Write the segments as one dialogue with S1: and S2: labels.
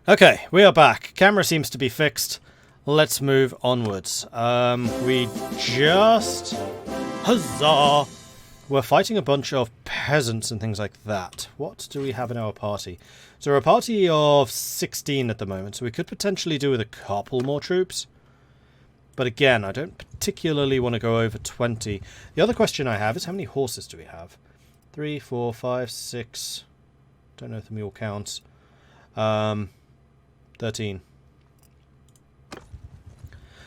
S1: Okay, we are back. Camera seems to be fixed. Let's move onwards. We just... Huzzah! We're fighting a bunch of peasants and things like that. What do we have in our party? So we're a party of 16 at the moment, so we could potentially do with a couple more troops. But again, I don't particularly want to go over 20. The other question I have is how many horses do we have? 3, 4, 5, 6... Don't know if the mule counts. 13.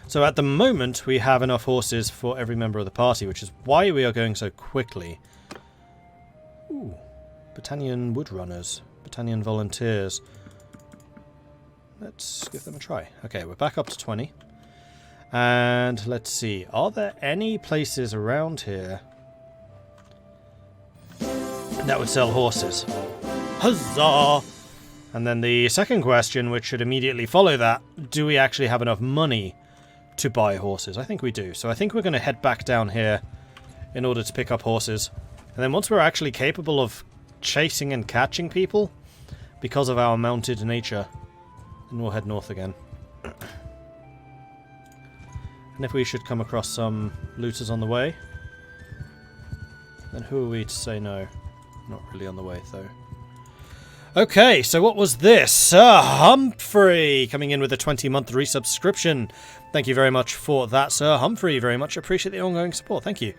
S1: So at the moment we have enough horses for every member of the party, which is why we are going so quickly. Ooh, Battanian Woodrunners, Battanian Volunteers. Let's give them a try. Okay, we're back up to 20. And let's see, are there any places around here that would sell horses? Huzzah! And then the second question, which should immediately follow that, do we actually have enough money to buy horses? I think we do. So I think we're going to head back down here in order to pick up horses. And then once we're actually capable of chasing and catching people, because of our mounted nature, then we'll head north again. And if we should come across some looters on the way, then who are we to say no? Not really on the way, though. Okay, so what was this? Sir Humphrey coming in with a 20-month resubscription. Thank you very much for that, Sir Humphrey. Very much appreciate the ongoing support. Thank you.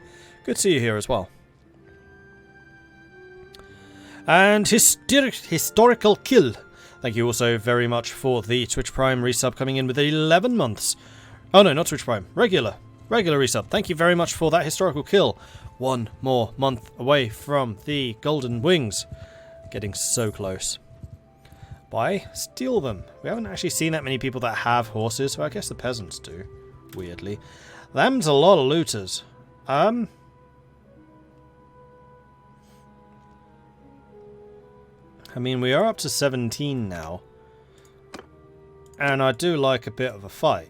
S1: Good to see you here as well. And Historical Kill. Thank you also very much for the Twitch Prime resub coming in with 11 months. Oh no, not Twitch Prime. Regular resub. Thank you very much for that Historical Kill. One more month away from the Golden Wings. Getting so close. Why steal them? We haven't actually seen that many people that have horses, so I guess the peasants do. Weirdly. Them's a lot of looters. I mean, we are up to 17 now. And I do like a bit of a fight.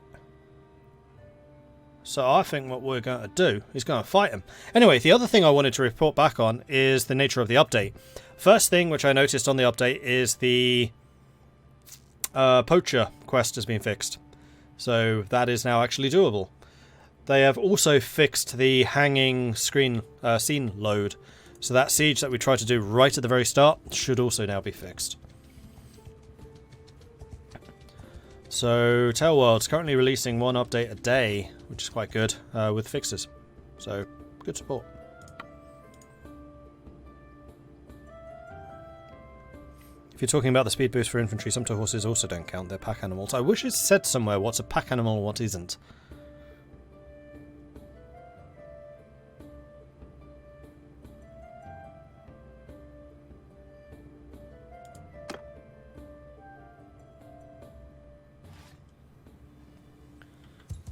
S1: So I think what we're going to do is going to fight them. Anyway, the other thing I wanted to report back on is the nature of the update. First thing which I noticed on the update is the poacher quest has been fixed. So that is now actually doable. They have also fixed the hanging scene load. So that siege that we tried to do right at the very start should also now be fixed. So Tailworld's currently releasing one update a day, which is quite good, with fixes. So good support. If you're talking about the speed boost for infantry, some horses also don't count, they're pack animals. I wish it said somewhere what's a pack animal and what isn't.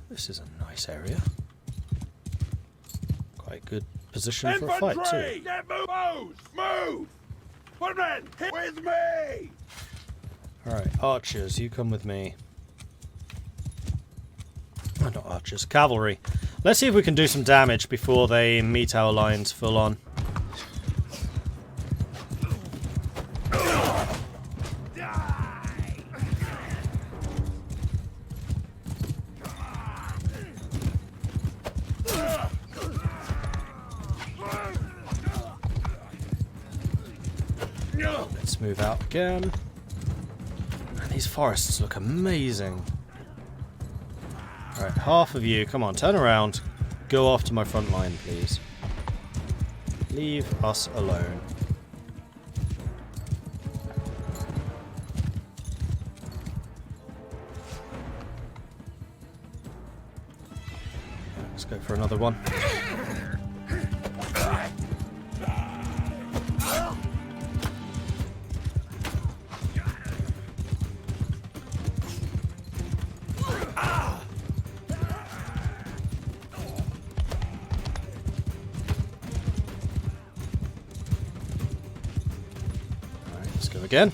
S1: This is a nice area. Quite good position for a fight too.
S2: Move! Footmen, hit with me!
S1: Alright, archers, you come with me. Oh, not archers, cavalry. Let's see if we can do some damage before they meet our lines full on. Let's move out again. Man, these forests look amazing. Alright, half of you, come on, turn around. Go off to my front line, please. Leave us alone. Let's go for another one. Again.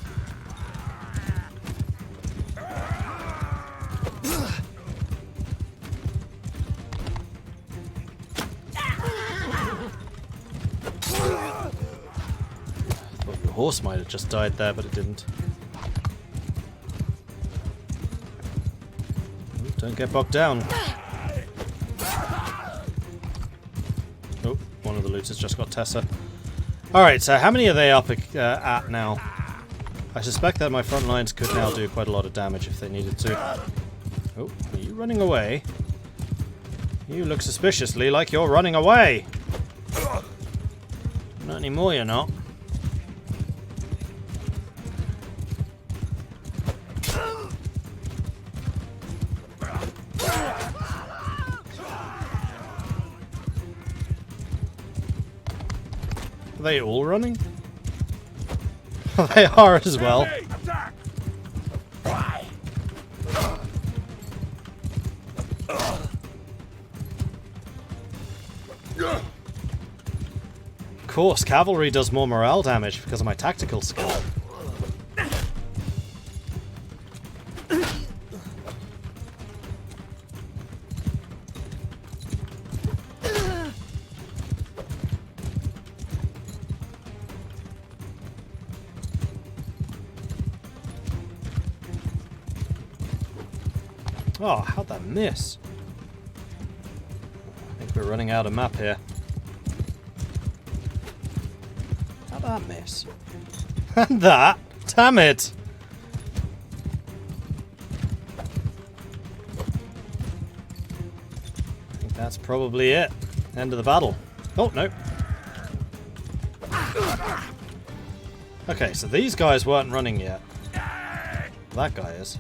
S1: Thought your horse might have just died there, but it didn't. Don't get bogged down. Oh, one of the looters just got Tessa. Alright, so how many are they up at now? I suspect that my front lines could now do quite a lot of damage if they needed to. Oh, are you running away? You look suspiciously like you're running away! Not anymore, you're not. Are they all running? They are as well. Of course, cavalry does more morale damage because of my tactical skill. Oh, how'd that miss? I think we're running out of map here. How'd that miss? And that? Damn it! I think that's probably it. End of the battle. Oh, no. Okay, so these guys weren't running yet. That guy is.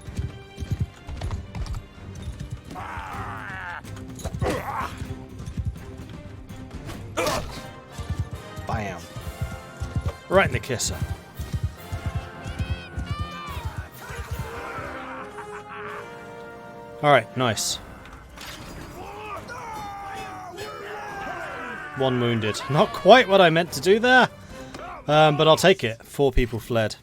S1: Bam. Right in the kisser. Alright, nice. One wounded. Not quite what I meant to do there. But I'll take it. 4 people fled.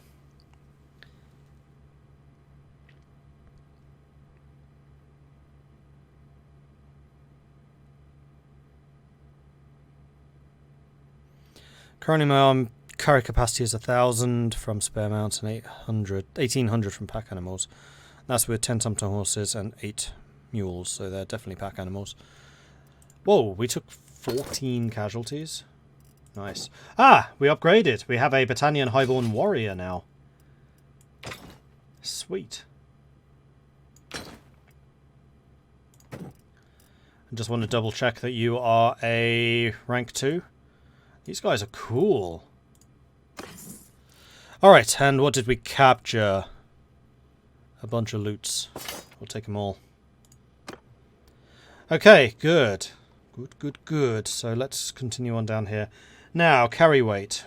S1: Currently my carry capacity is 1,000 from spare mounts and 1,800 from pack animals. That's with 10 Sumpter horses and 8 mules, so they're definitely pack animals. Whoa, we took 14 casualties. Nice. Ah, we upgraded. We have a Battanian Highborn Warrior now. Sweet. I just want to double check that you are a rank 2. These guys are cool. Alright, and what did we capture? A bunch of loots. We'll take them all. Okay, good. Good. So let's continue on down here. Now, carry weight.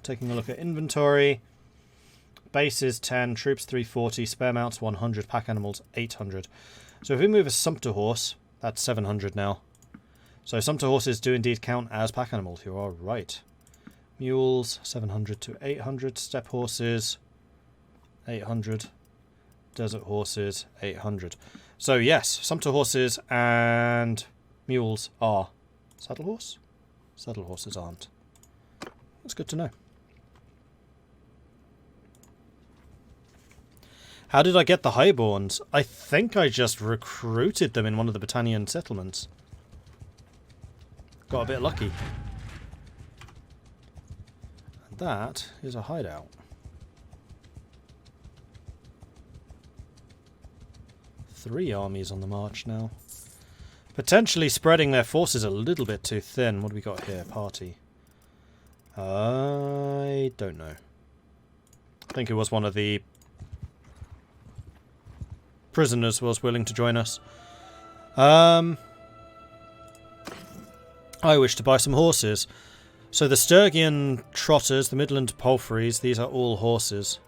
S1: Taking a look at inventory. Base is 10, troops 340, spare mounts 100, pack animals 800. So if we move a Sumpter horse, that's 700 now. So Sumpter horses do indeed count as pack animals, you are right. Mules, 700 to 800. Steppe horses, 800. Desert horses, 800. So yes, Sumpter horses and mules are saddle horse? Saddle horses aren't. That's good to know. How did I get the Highborns? I think I just recruited them in one of the Battanian settlements. Got a bit lucky. And that is a hideout. Three armies on the march now. Potentially spreading their forces a little bit too thin. What do we got here? Party. I don't know. I think it was one of the prisoners was willing to join us. I wish to buy some horses. So the Sturgian trotters, the Midland palfreys, these are all horses.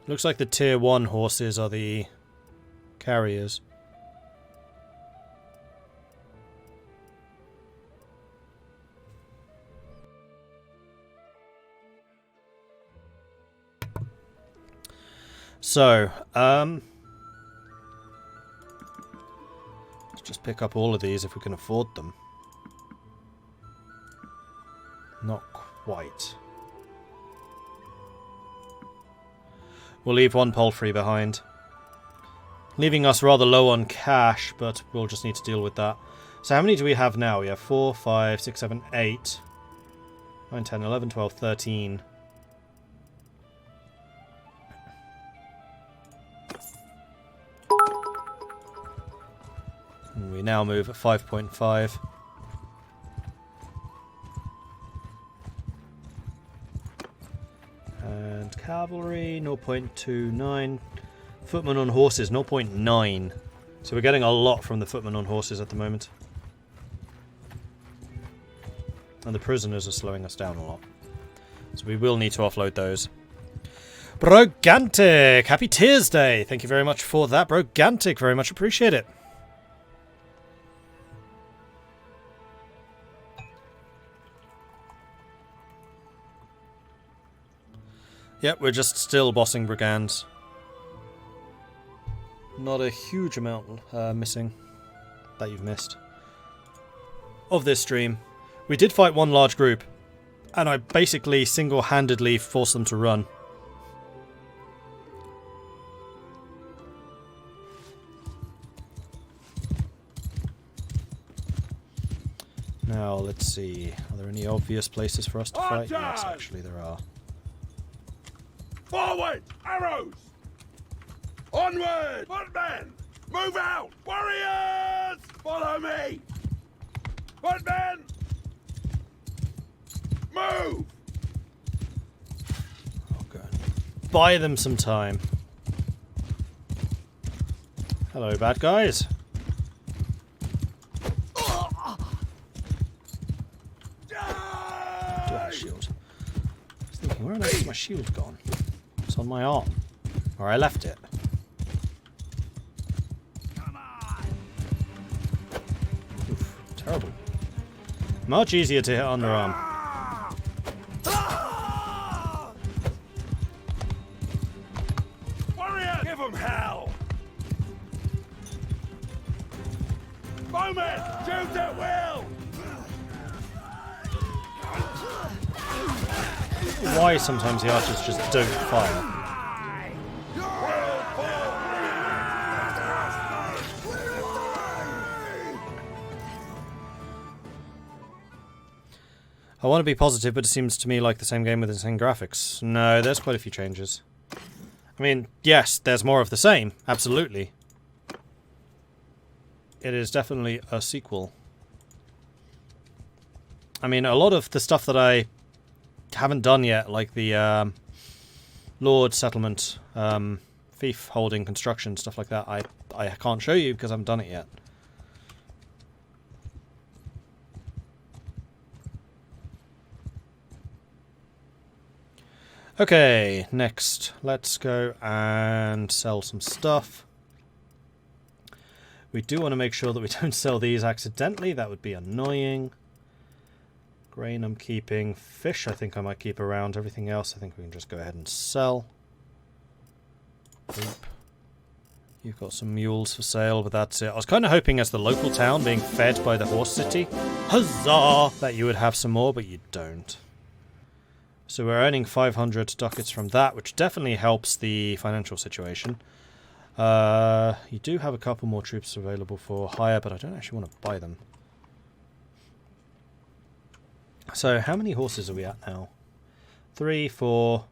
S1: Looks like the tier 1 horses are the carriers. So, let's just pick up all of these if we can afford them. quite. We'll leave one palfrey behind. Leaving us rather low on cash, but we'll just need to deal with that. So how many do we have now? We have 4, 5, 6, 7, 8, 9, 10, 11, 12, 13. And we now move at 5.5. And cavalry, 0.29. Footmen on horses, 0.9. So we're getting a lot from the footmen on horses at the moment. And the prisoners are slowing us down a lot. So we will need to offload those. Brogantic! Happy Tuesday! Thank you very much for that, Brogantic. Very much appreciate it. Yep, we're just still bossing brigands. Not a huge amount missing that you've missed of this stream. We did fight one large group, and I basically single-handedly forced them to run. Now, let's see. Are there any obvious places for us to fight? Yes, actually there are.
S2: Forward! Arrows! Onward! Footmen! Move out! Warriors! Follow me! Footmen! Move!
S1: Okay. Buy them some time. Hello, bad guys. Do I have a shield? I was thinking, where on earth is my shield gone? It's on my arm. Or I left it. Oof, terrible. Much easier to hit underarm.
S2: Warrior! Give them hell! Bowmen! Shoot at will!
S1: Why sometimes the archers just don't fire. I want to be positive, but it seems to me like the same game with the same graphics. No, there's quite a few changes. I mean, yes, there's more of the same, absolutely. It is definitely a sequel. I mean, a lot of the stuff that I haven't done yet, like the Lord settlement, fief holding, construction, stuff like that, I can't show you because I haven't done it yet. Okay, next, let's go and sell some stuff. We do want to make sure that we don't sell these accidentally, that would be annoying. Grain I'm keeping, fish I think I might keep around, everything else I think we can just go ahead and sell. Oop. You've got some mules for sale, but that's it. I was kind of hoping as the local town being fed by the horse city, huzzah, that you would have some more, but you don't. So we're earning 500 ducats from that, which definitely helps the financial situation. You do have a couple more troops available for hire, but I don't actually want to buy them. So how many horses are we at now? 3, 4,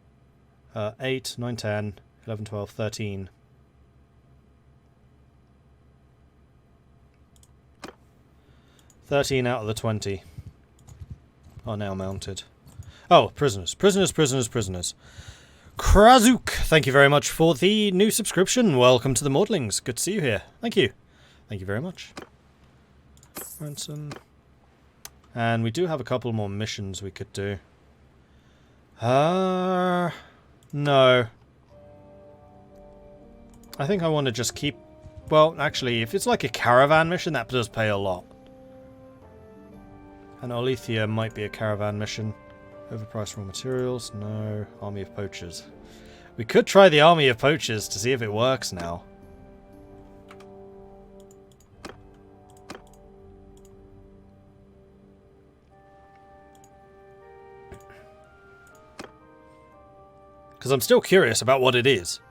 S1: 8, 9, 10, 11, 12, 13. 13 out of the 20 are now mounted. Oh, prisoners. Prisoners, prisoners, prisoners. Krazuk, thank you very much for the new subscription. Welcome to the Maudlings. Good to see you here. Thank you. Thank you very much. Ransom. And we do have a couple more missions we could do. No. I think I want to just keep... Well, actually, if it's like a caravan mission, that does pay a lot. And Olethia might be a caravan mission. Overpriced raw materials? No. Army of poachers. We could try the army of poachers to see if it works now. Because I'm still curious about what it is.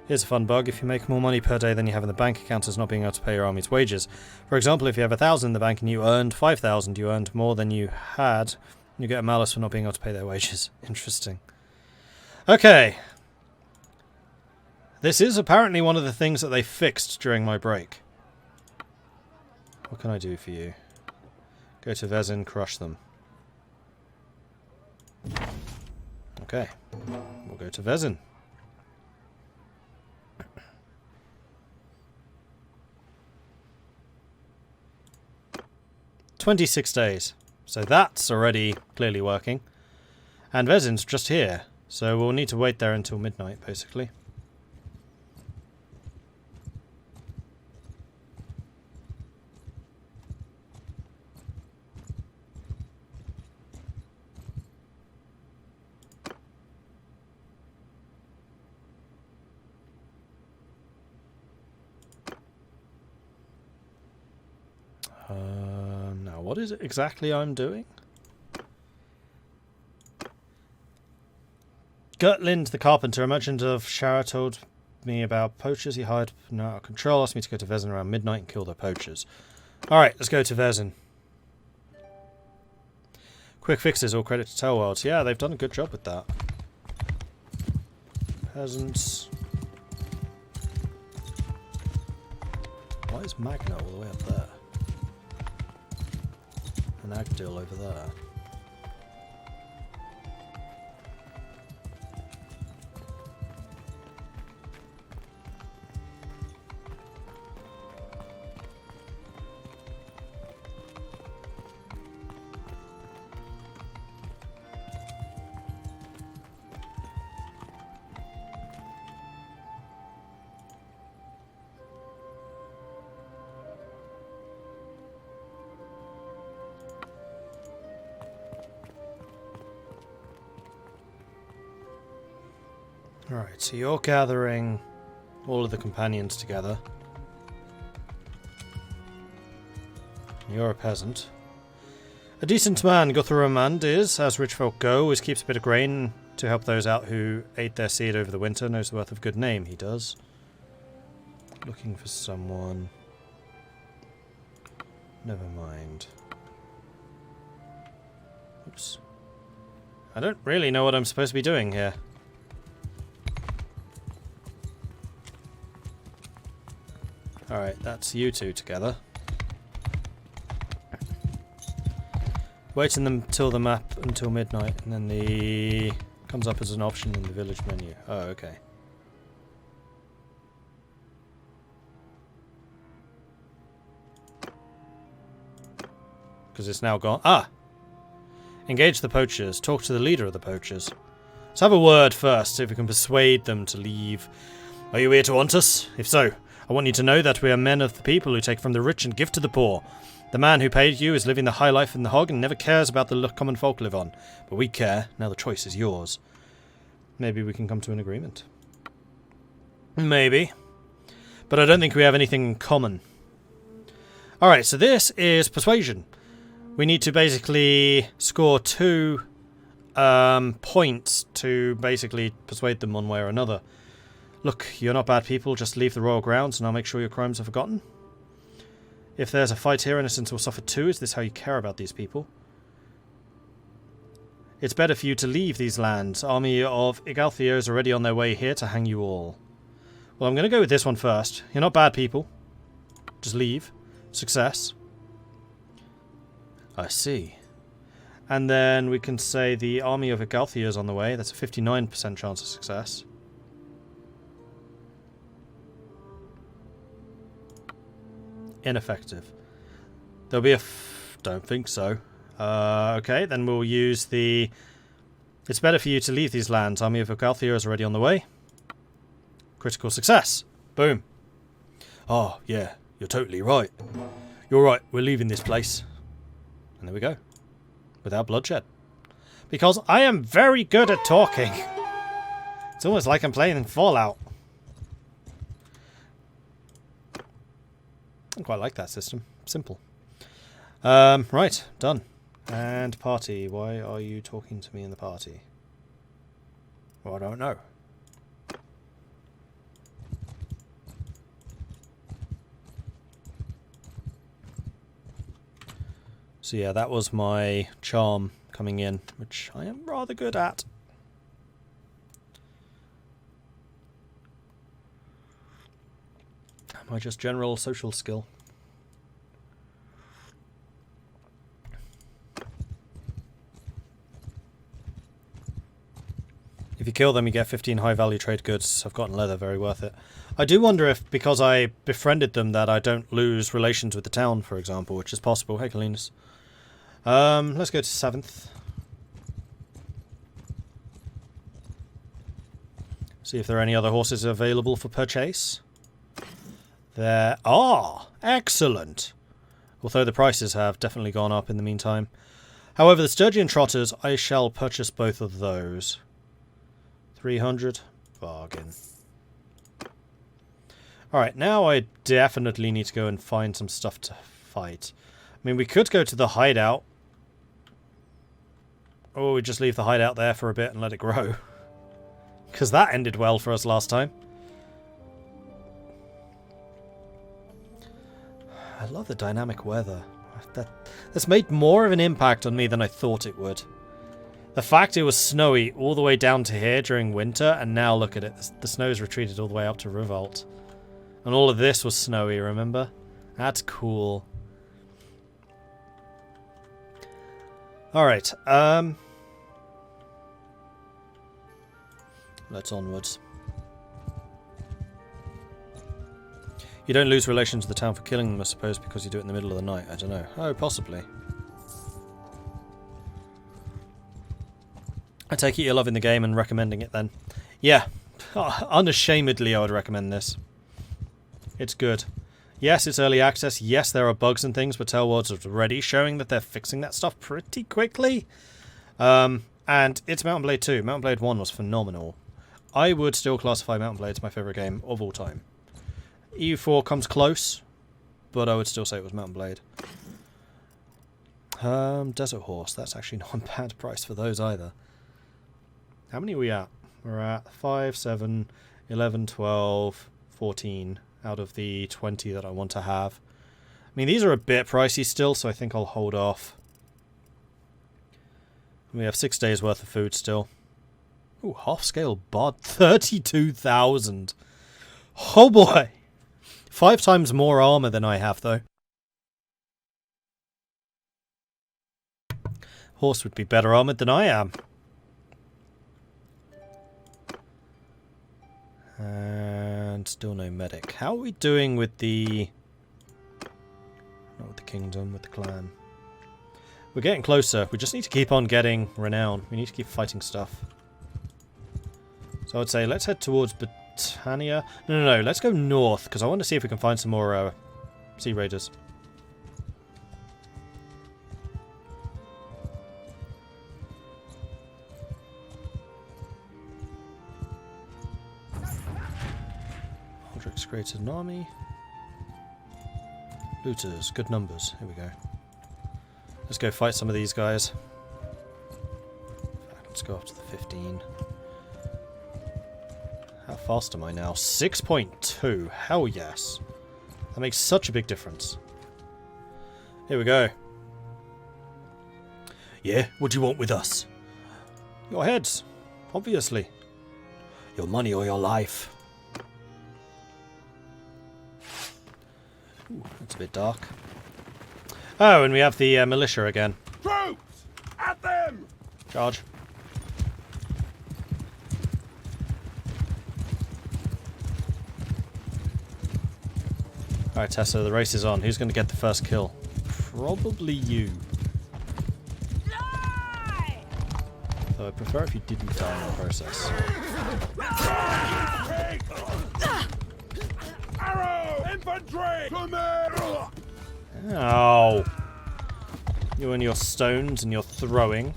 S1: Here's a fun bug. If you make more money per day than you have in the bank, it counts as not being able to pay your army's wages. For example, if you have 1,000 in the bank and you earned 5,000, you earned more than you had, you get a malus for not being able to pay their wages. Interesting. Okay. This is apparently one of the things that they fixed during my break. What can I do for you? Go to Vezin, crush them. Okay. We'll go to Vezin. 26 days. So that's already clearly working. And Vezin's just here. So we'll need to wait there until midnight, basically. Now, what is it exactly I'm doing? Gertlind the carpenter, a merchant of Shara, told me about poachers he hired out of control, asked me to go to Vezin around midnight and kill the poachers. Alright, let's go to Vezin. Quick fixes, all credit to Tellworlds. Yeah, they've done a good job with that. Peasants. Why is Magna all the way up there? And Agdil over there. Alright, so you're gathering all of the companions together. You're a peasant. A decent man Guthrumand is, as rich folk go, always keeps a bit of grain to help those out who ate their seed over the winter, knows the worth of good name, he does. Looking for someone. Never mind. Oops. I don't really know what I'm supposed to be doing here. Alright, that's you two together. Waiting them till the map until midnight, and then the comes up as an option in the village menu. Oh, okay. Because it's now gone. Ah! Engage the poachers. Talk to the leader of the poachers. Let's have a word first, see if we can persuade them to leave. Are you here to haunt us? If so, I want you to know that we are men of the people who take from the rich and give to the poor. The man who paid you is living the high life in the hog and never cares about the common folk live on. But we care. Now the choice is yours. Maybe we can come to an agreement. Maybe. But I don't think we have anything in common. Alright, so this is persuasion. We need to basically score 2 points to basically persuade them one way or another. Look, you're not bad people, just leave the royal grounds and I'll make sure your crimes are forgotten. If there's a fight here, innocents will suffer too. Is this how you care about these people? It's better for you to leave these lands. Army of Igalthio is already on their way here to hang you all. Well, I'm going to go with this one first. You're not bad people. Just leave. Success. I see. And then we can say the army of Igalthio is on the way. That's a 59% chance of success. Ineffective. There'll be a don't think so. Okay, then we'll use the it's better for you to leave these lands. Army of Igalthio is already on the way. Critical success. Boom. Oh, yeah, you're totally right. You're right, we're leaving this place. And there we go. Without bloodshed. Because I am very good at talking. It's almost like I'm playing in Fallout. I quite like that system. Simple. Right, done. And party. Why are you talking to me in the party? Well, I don't know. So yeah, that was my charm coming in, which I am rather good at. My just general social skill. If you kill them, you get 15 high-value trade goods. I've gotten leather, very worth it. I do wonder if, because I befriended them, that I don't lose relations with the town, for example, which is possible. Hey, Kalinus. Let's go to 7th. See if there are any other horses available for purchase. There are! Excellent! Although the prices have definitely gone up in the meantime. However, the Sturgian Trotters, I shall purchase both of those. 300. Bargain. Alright, now I definitely need to go and find some stuff to fight. I mean, we could go to the hideout. Or we just leave the hideout there for a bit and let it grow. Because that ended well for us last time. I love the dynamic weather. That's made more of an impact on me than I thought it would. The fact it was snowy all the way down to here during winter, and now look at it. The snow's retreated all the way up to Revolt. And all of this was snowy, remember? That's cool. Alright, let's onwards. You don't lose relations with the town for killing them, I suppose, because you do it in the middle of the night. I don't know. Oh, possibly. I take it you're loving the game and recommending it then. Yeah. Unashamedly, I would recommend this. It's good. Yes, it's early access. Yes, there are bugs and things, but Tellwords is already showing that they're fixing that stuff pretty quickly. And it's Mount & Blade 2. Mount & Blade 1 was phenomenal. I would still classify Mount & Blade as my favourite game of all time. EU4 comes close, but I would still say it was Mount & Blade. Desert Horse. That's actually not a bad price for those either. How many are we at? We're at 5, 7, 11, 12, 14 out of the 20 that I want to have. I mean, these are a bit pricey still, so I think I'll hold off. We have 6 days worth of food still. Ooh, half-scale bod. 32,000. Oh boy! 5 times more armor than I have, though. Horse would be better armored than I am. And still no medic. How are we doing with the... Not with the kingdom, with the clan. We're getting closer. We just need to keep on getting renown. We need to keep fighting stuff. So I'd say let's head towards Britannia. No. Let's go north, because I want to see if we can find some more Sea Raiders. Aldrich's created an army. Looters, good numbers. Here we go. Let's go fight some of these guys. Let's go up to the 15. How fast am I now? 6.2. Hell yes. That makes such a big difference. Here we go. Yeah, what do you want with us? Your heads, obviously. Your money or your life. Ooh, that's a bit dark. Oh, and we have the militia again.
S2: Troops! At them!
S1: Charge. Alright, Tessa, the race is on. Who's going to get the first kill? Probably you.
S2: Die!
S1: Though I prefer if you didn't die in the process.
S2: Arrow! Infantry! To me!
S1: Ow! You and your stones and your throwing.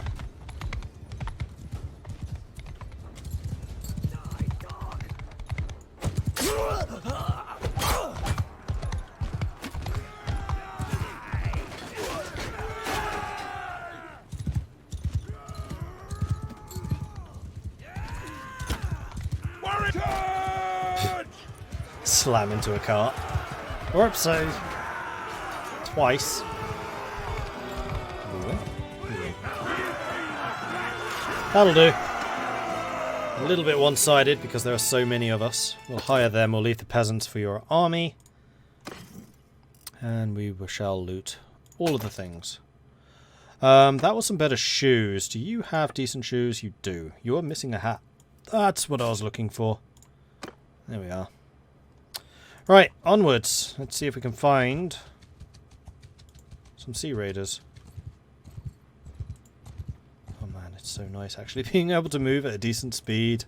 S1: slam into a cart. Whoops, twice. That'll do. A little bit one-sided because there are so many of us. We'll hire them, we'll leave the peasants for your army. And we shall loot all of the things. That was some better shoes. Do you have decent shoes? You do. You are missing a hat. That's what I was looking for. There we are. Right, onwards. Let's see if we can find some sea raiders. Oh man, it's so nice actually being able to move at a decent speed.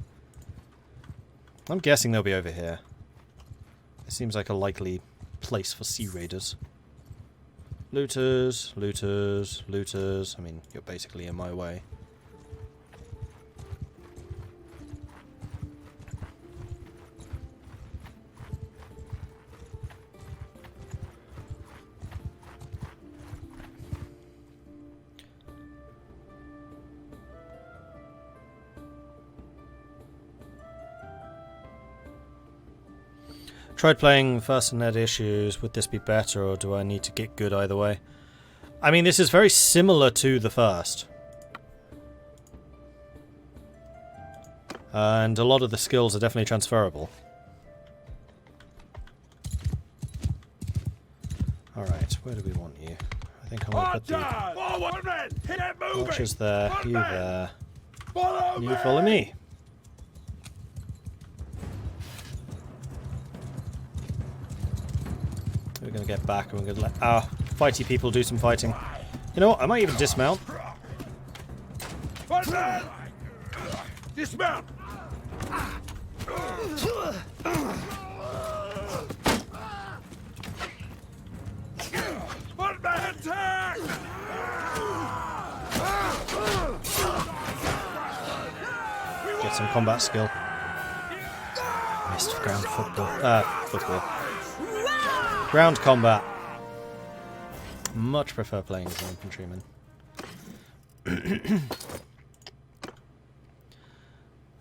S1: I'm guessing they'll be over here. It seems like a likely place for sea raiders. Looters, looters, looters. I mean, you're basically in my way. Tried playing first and net issues. Would this be better, or do I need to get good either way? I mean, this is very similar to the first. And a lot of the skills are definitely transferable. Alright, where do we want you? I think I'm going to put the poachers there, you there. You follow me. We're going to get back and we're going to let our fighty people do some fighting. You know what? I might even dismount.
S2: Dismount! One-man attack!
S1: Get some combat skill. Missed ground football. Football. Ground combat. Much prefer playing as an infantryman.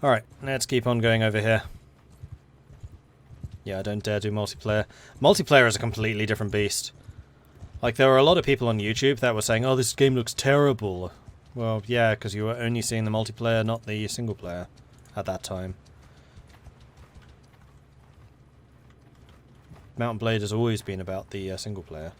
S1: Alright, let's keep on going over here. Yeah, I don't dare do multiplayer. Multiplayer is a completely different beast. Like, there were a lot of people on YouTube that were saying, oh, this game looks terrible. Well, yeah, because you were only seeing the multiplayer, not the single player at that time. Mount & Blade has always been about the single player.